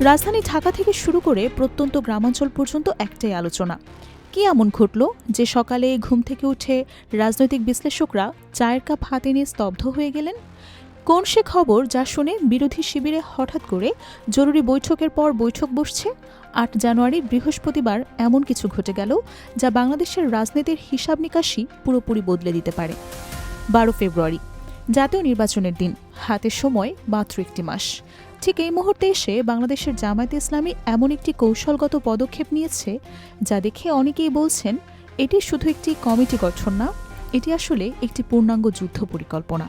রাজধানী ঢাকা থেকে শুরু করে প্রত্যন্ত গ্রামাঞ্চল পর্যন্ত একটাই আলোচনা। কি এমন ঘটল যে সকালে ঘুম থেকে উঠে রাজনৈতিক বিশ্লেষকরা চায়ের কাপ হাতে নিয়ে স্তব্ধ হয়ে গেলেন? কোন সে খবর যা শুনে বিরোধী শিবিরে হঠাৎ করে জরুরি বৈঠকের পর বৈঠক বসছে? ৮ জানুয়ারি বৃহস্পতিবার এমন কিছু ঘটে গেল যা বাংলাদেশের রাজনীতির হিসাব নিকাশই পুরোপুরি বদলে দিতে পারে। ১২ ফেব্রুয়ারি জাতীয় নির্বাচনের দিন, হাতে সময় মাত্র একটি মাস। ঠিক এই মুহূর্তে এসে বাংলাদেশের জামায়াতে ইসলামী এমন একটি কৌশলগত পদক্ষেপ নিয়েছে যা দেখে অনেকেই বলছেন এটি শুধু একটি কমিটি গঠন না, এটি আসলে একটি পূর্ণাঙ্গ যুদ্ধ পরিকল্পনা।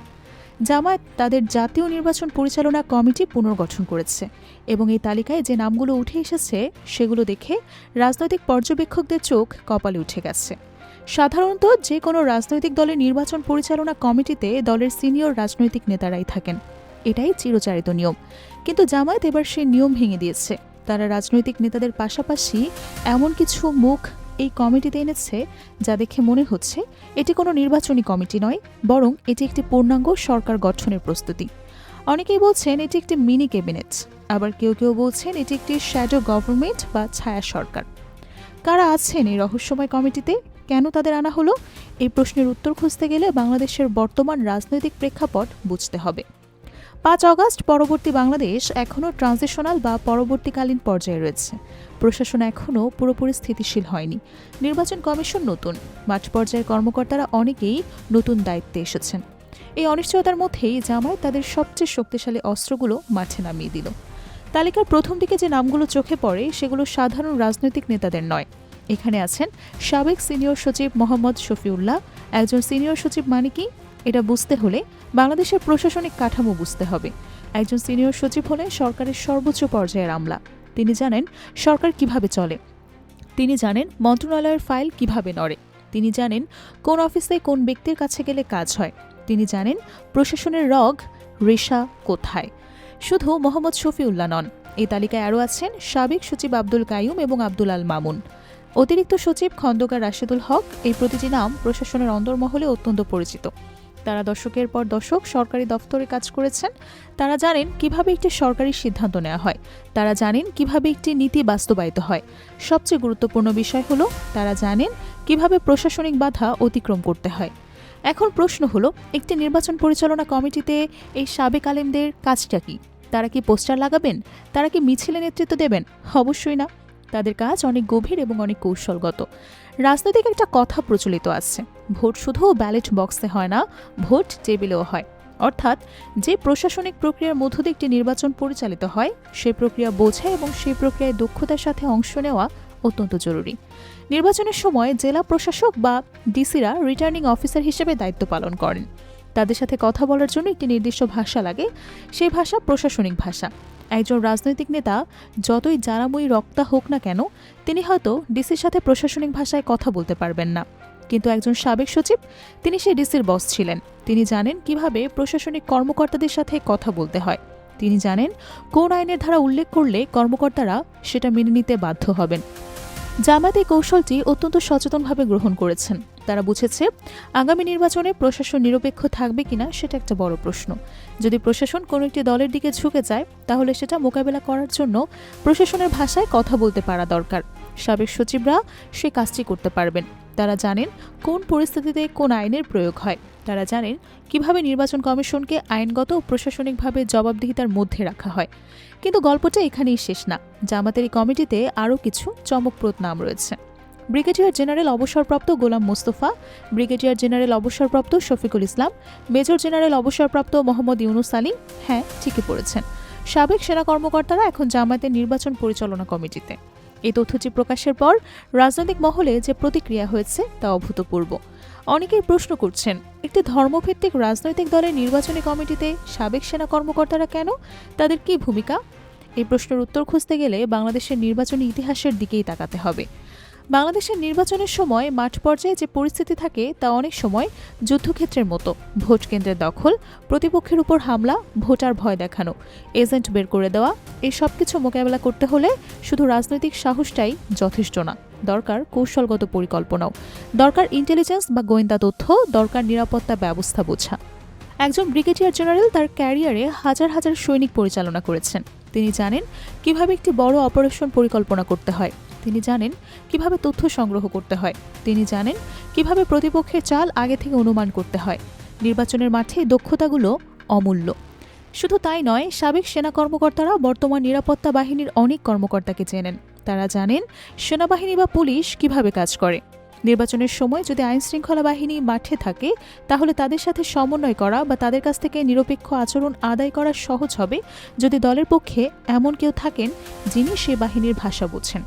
জামায়াত তাদের জাতীয় নির্বাচন পরিচালনা কমিটি পুনর্গঠন করেছে এবং এই তালিকায় যে নামগুলো উঠে এসেছে সেগুলো দেখে রাজনৈতিক পর্যবেক্ষকদের চোখ কপালে উঠে গেছে। সাধারণত যে কোনো রাজনৈতিক দলের নির্বাচন পরিচালনা কমিটিতে দলের সিনিয়র রাজনৈতিক নেতারাই থাকেন, এটাই চিরচারিত নিয়ম। কিন্তু জামায়াত এবার সেই নিয়ম ভেঙে দিয়েছে। তারা রাজনৈতিক নেতাদের পাশাপাশি এমন কিছু মুখ এই কমিটিতে এনেছে যা দেখে মনে হচ্ছে এটি কোনো নির্বাচনী কমিটি নয়, বরং এটি একটি পূর্ণাঙ্গ সরকার গঠনের প্রস্তুতি। অনেকেই বলছেন এটি একটি মিনি ক্যাবিনেট, আবার কেউ কেউ বলছেন এটি একটি শ্যাডো গভর্নমেন্ট বা ছায়া সরকার। কারা আছেন এই রহস্যময় কমিটিতে, কেন তাদের আনা হলো, এই প্রশ্নের উত্তর খুঁজতে গেলে বাংলাদেশের বর্তমান রাজনৈতিক প্রেক্ষাপট বুঝতে হবে। ৫ অগাস্ট পরবর্তী বাংলাদেশ এখনও ট্রানজিশনাল বা পরবর্তীকালীন পর্যায়ে রয়েছে। প্রশাসন এখনও পুরোপুরি স্থিতিশীল হয়নি। নির্বাচন কমিশন নতুন, মাঠ পর্যায়ের কর্মকর্তারা অনেকেই নতুন দায়িত্বে এসেছেন। এই অনিশ্চয়তার মধ্যেই জামায়াত তাদের সবচেয়ে শক্তিশালী অস্ত্রগুলো মাঠে নামিয়ে দিল। তালিকার প্রথম দিকে যে নামগুলো চোখে পড়ে সেগুলো সাধারণ রাজনৈতিক নেতাদের নয়। এখানে আছেন সাবেক সিনিয়র সচিব মোহাম্মদ শফিউল্লাহ। একজন সিনিয়র সচিব মানে কি, এটা বুঝতে হলে বাংলাদেশের প্রশাসনিক কাঠামো বুঝতে হবে। একজন সিনিয়র সচিব হলেন সরকারের সর্বোচ্চ পর্যায়ের আমলা। তিনি জানেন সরকার কিভাবে চলে, তিনি জানেন মন্ত্রণালয়ের ফাইল কিভাবে নড়ে, তিনি জানেন কোন অফিসে কোন ব্যক্তির কাছে গেলে কাজ হয়, তিনি জানেন প্রশাসনের রগ রেশা কোথায়। শুধু মোহাম্মদ শফিউল্লাহ নন, এই তালিকায় আরও আছেন সাবেক সচিব আব্দুল কাইয়ুম এবং আব্দুল আল মামুন, অতিরিক্ত সচিব খন্দকার রাশেদুল হক। এই প্রতিটি নাম প্রশাসনের অন্দরমহলে অত্যন্ত পরিচিত। তারা দশকের পর দশক সরকারি দফতরে কাজ করেছেন। তারা জানেন কিভাবে একটি সরকারি সিদ্ধান্ত নেওয়া হয়, তারা জানেন কিভাবে একটি নীতি বাস্তবায়িত হয়। সবচেয়ে গুরুত্বপূর্ণ বিষয় হলো তারা জানেন কিভাবে প্রশাসনিক বাধা অতিক্রম করতে হয়। এখন প্রশ্ন হলো, একটি নির্বাচন পরিচালনা কমিটিতে এই সাবেক আলেমদের কাজটা কি? তারা কি পোস্টার লাগাবেন? তারা কি মিছিলে নেতৃত্ব দেবেন? অবশ্যই না। তাদের কাজ অনেক গভীর এবং অনেক কৌশলগত। রাজনৈতিক একটা কথা প্রচলিত আছে, ভোট শুধু ব্যালট বক্সে হয় না, ভোট টেবিলেও হয়। অর্থাৎ যে প্রশাসনিক প্রক্রিয়ার মধ্য দিয়ে একটি নির্বাচন পরিচালিত হয় সেই প্রক্রিয়া বোঝা এবং সেই প্রক্রিয়ায় দক্ষতার সাথে অংশ নেওয়া অত্যন্ত জরুরি। নির্বাচনের সময় জেলা প্রশাসক বা ডিসিরা রিটার্নিং অফিসার হিসেবে দায়িত্ব পালন করেন। তাদের সাথে কথা বলার জন্য একটি নির্দিষ্ট ভাষা লাগে, সেই ভাষা প্রশাসনিক ভাষা। একজন রাজনৈতিক নেতা যতই জানাময়ী রক্তা হোক না কেন, তিনি হয়তো ডিসির সাথে প্রশাসনিক ভাষায় কথা বলতে পারবেন না। কিন্তু একজন সাবেক সচিব, তিনি সেই ডিসির বস ছিলেন। তিনি জানেন কিভাবে প্রশাসনিক কর্মকর্তাদের সাথে কথা বলতে হয়। তিনি জানেন কোন আইনের ধারা উল্লেখ করলে কর্মকর্তারা সেটা মেনে নিতে বাধ্য হবেন। জামায়াত এই কৌশলটি অত্যন্ত সচেতনভাবে গ্রহণ করেছেন। তারা বুঝেছে আগামী নির্বাচনে প্রশাসন নিরপেক্ষ থাকবে কিনা সেটা একটা বড় প্রশ্ন। যদি প্রশাসন কোনো একটি দলের দিকে ঝুঁকে যায় তাহলে সেটা মোকাবেলা করার জন্য প্রশাসনের ভাষায় কথা বলতে পারা দরকার। সাবেক সচিবরা সে কাজটি করতে পারবেন। তারা জানেন কোন পরিস্থিতিতে কোন আইনের প্রয়োগ হয়। তারা জানেন কিভাবে নির্বাচন কমিশনকে আইনগত ও প্রশাসনিকভাবে জবাবদিহিতার মধ্যে রাখা হয়। কিন্তু গল্পটা এখানেই শেষ না। জামায়াতের এই কমিটিতে আরও কিছু চমকপ্রদ নাম রয়েছে। ব্রিগেডিয়ার জেনারেল অবসরপ্রাপ্ত গোলাম মোস্তফা, ব্রিগেডিয়ার জেনারেল অবসরপ্রাপ্ত শফিকুল ইসলাম, মেজর জেনারেল অবসরপ্রাপ্ত মোহাম্মদ ইউনুস আলী। হ্যাঁ, ঠিকই পড়েছেন, সাবেক সেনা কর্মকর্তারা এখন জামায়াতের নির্বাচন পরিচালনা কমিটিতে। এই তথ্যটি প্রকাশের পর রাজনৈতিক মহলে যে প্রতিক্রিয়া হয়েছে তা অভূতপূর্ব। অনেকেই প্রশ্ন করছেন, একটি ধর্মভিত্তিক রাজনৈতিক দলের নির্বাচনী কমিটিতে সাবেক সেনা কর্মকর্তারা কেন? তাদের কী ভূমিকা? এই প্রশ্নের উত্তর খুঁজতে গেলে বাংলাদেশের নির্বাচনী ইতিহাসের দিকেই তাকাতে হবে। বাংলাদেশের নির্বাচনের সময় মাঠ পর্যায়ে যে পরিস্থিতি থাকে তা অনেক সময় যুদ্ধক্ষেত্রের মতো। ভোট কেন্দ্রের দখল, প্রতিপক্ষের উপর হামলা, ভোটার ভয় দেখানো, এজেন্ট বের করে দেওয়া, এই সব কিছু মোকাবেলা করতে হলে শুধু রাজনৈতিক সাহসটাই যথেষ্ট না, দরকার কৌশলগত পরিকল্পনাও, দরকার ইন্টেলিজেন্স বা গোয়েন্দা তথ্য, দরকার নিরাপত্তা ব্যবস্থা বোঝা। একজন ব্রিগেডিয়ার জেনারেল তার ক্যারিয়ারে হাজার হাজার সৈনিক পরিচালনা করেছেন। তিনি জানেন কিভাবে একটি বড় অপারেশন পরিকল্পনা করতে হয়। তিনি জানেন কিভাবে তথ্য সংগ্রহ করতে হয়। তিনি জানেন কিভাবে প্রতিপক্ষের চাল আগে থেকে অনুমান করতে হয়। নির্বাচনের মাঠে এই দক্ষতাগুলো অমূল্য। শুধু তাই নয়, সাবেক সেনা কর্মকর্তারা বর্তমান নিরাপত্তা বাহিনীর অনেক কর্মকর্তাকে চেনেন। তারা জানেন সেনাবাহিনী বা পুলিশ কিভাবে কাজ করে। নির্বাচনের সময় যদি আইনশৃঙ্খলা বাহিনী মাঠে থাকে, তাহলে তাদের সাথে সমন্বয় করা বা তাদের কাছ থেকে নিরপেক্ষ আচরণ আদায় করা সহজ হবে যদি দলের পক্ষে এমন কেউ থাকেন যিনি সে বাহিনীর ভাষা বোঝেন।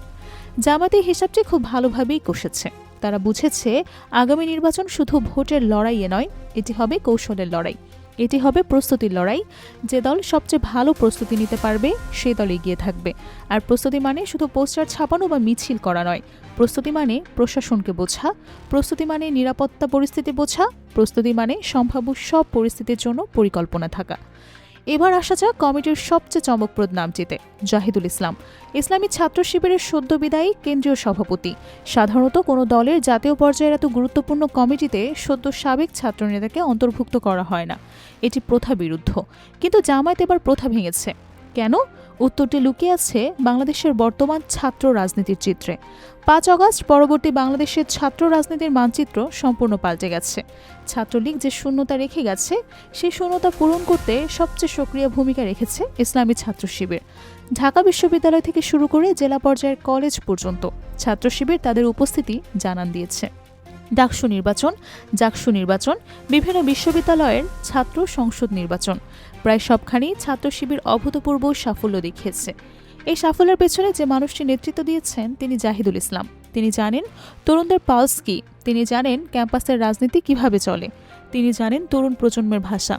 জামায়াত এই হিসাবটি খুব ভালোভাবেই কষেছে। তারা বুঝেছে আগামী নির্বাচন শুধু ভোটের লড়াইয়ে নয়, এটি হবে কৌশলের লড়াই, এটি হবে প্রস্তুতির লড়াই। যে দল সবচেয়ে ভালো প্রস্তুতি নিতে পারবে সেই দল এগিয়ে থাকবে। আর প্রস্তুতি মানে শুধু পোস্টার ছাপানো বা মিছিল করা নয়। প্রস্তুতি মানে প্রশাসনকে বোঝা, প্রস্তুতি মানে নিরাপত্তা পরিস্থিতি বোঝা, প্রস্তুতি মানে সম্ভাব্য সব পরিস্থিতির জন্য পরিকল্পনা থাকা। এবার আসা যাক কমিটির সবচেয়ে চমকপ্রদ নামটিতে, জাহিদুল ইসলাম। ইসলামী ছাত্র শিবিরের সদ্য বিদায়ী কেন্দ্রীয় সভাপতি। সাধারণত কোনো দলের জাতীয় পর্যায়ের এত গুরুত্বপূর্ণ কমিটিতে সদ্য সাবেক ছাত্রনেতাকে অন্তর্ভুক্ত করা হয় না। এটি প্রথা বিরুদ্ধ। কিন্তু জামায়াত এবার প্রথা ভেঙেছে। কেন? উত্তরটি লুকিয়ে আছে বাংলাদেশের বর্তমান ছাত্র রাজনীতির চিত্রে। ৫ আগস্ট পরবর্তী বাংলাদেশের ছাত্র রাজনীতির মানচিত্র সম্পূর্ণ পাল্টে গেছে। ছাত্রলীগ যে শূন্যতা রেখে গেছে, সেই শূন্যতা পূরণ করতে সবচেয়ে সক্রিয় ভূমিকা রেখেছে ইসলামী ছাত্র শিবির। ঢাকা বিশ্ববিদ্যালয় থেকে শুরু করে জেলা পর্যায়ের কলেজ পর্যন্ত ছাত্র শিবির তাদের উপস্থিতি জানান দিয়েছে। ডাকসু নির্বাচন, জাকসু নির্বাচন, বিভিন্ন বিশ্ববিদ্যালয়ের ছাত্র সংসদ নির্বাচন, প্রায় সবখানেই ছাত্র শিবির অভূতপূর্ব সাফল্য দেখিয়েছে। এই সাফল্যের পেছনে যে মানুষটি নেতৃত্ব দিয়েছেন তিনি জাহিদুল ইসলাম। তিনি জানেন তরুণদের পালস কি, তিনি জানেন ক্যাম্পাসের রাজনীতি কিভাবে চলে, তিনি জানেন তরুণ প্রজন্মের ভাষা।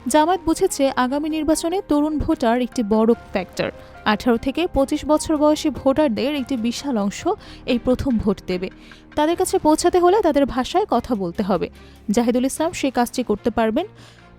জামায়াত বুঝেছে আগামী নির্বাচনে তরুণ ভোটার একটি বড় ফ্যাক্টর। 18 থেকে 25 বছর বয়সী ভোটারদের একটি বিশাল অংশ এই প্রথম ভোট দেবে। তাদের কাছে পৌঁছাতে হলে তাদের ভাষায় কথা বলতে হবে। জাহিদুল ইসলাম সেই কাজটি করতে পারবেন।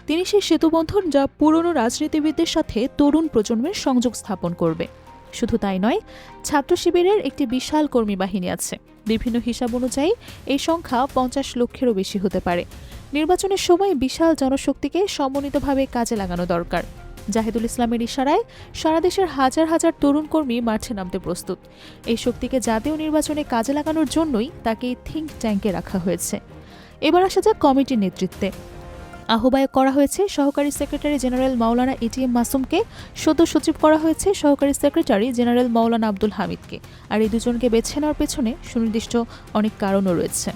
তিনি সেই সেতুবন্ধন যা পুরনো রাজনীতিবিদদের সাথে তরুণ প্রজন্মের সংযোগ স্থাপন করবে। শুধু তাই নয়, ছাত্র শিবিরের একটি বিশাল কর্মী বাহিনী আছে। বিভিন্ন হিসাব অনুযায়ী এই সংখ্যা 50 লক্ষেরও বেশি হতে পারে। নির্বাচনের সময় বিশাল জনশক্তিকে সমন্বিতভাবে কাজে লাগানো দরকার। জাহিদুল ইসলামের ইশারায় সারা দেশের হাজার হাজার তরুণ কর্মী মাঠে নামতে প্রস্তুত। এই শক্তিকে জাতীয় নির্বাচনে কাজে লাগানোর জন্যই তাকে থিঙ্ক ট্যাঙ্কে রাখা হয়েছে। এবার আসা যাক কমিটির নেতৃত্বে। আহ্বায়ক করা হয়েছে সহকারী সেক্রেটারি জেনারেল মাওলানা এটিএম মাসুমকে, সদ্য সচিব করা হয়েছে সহকারী সেক্রেটারি জেনারেল মাওলানা আব্দুল হামিদকে। আর এই দুজনকে বেছে নেওয়ার পেছনে সুনির্দিষ্ট অনেক কারণও রয়েছে।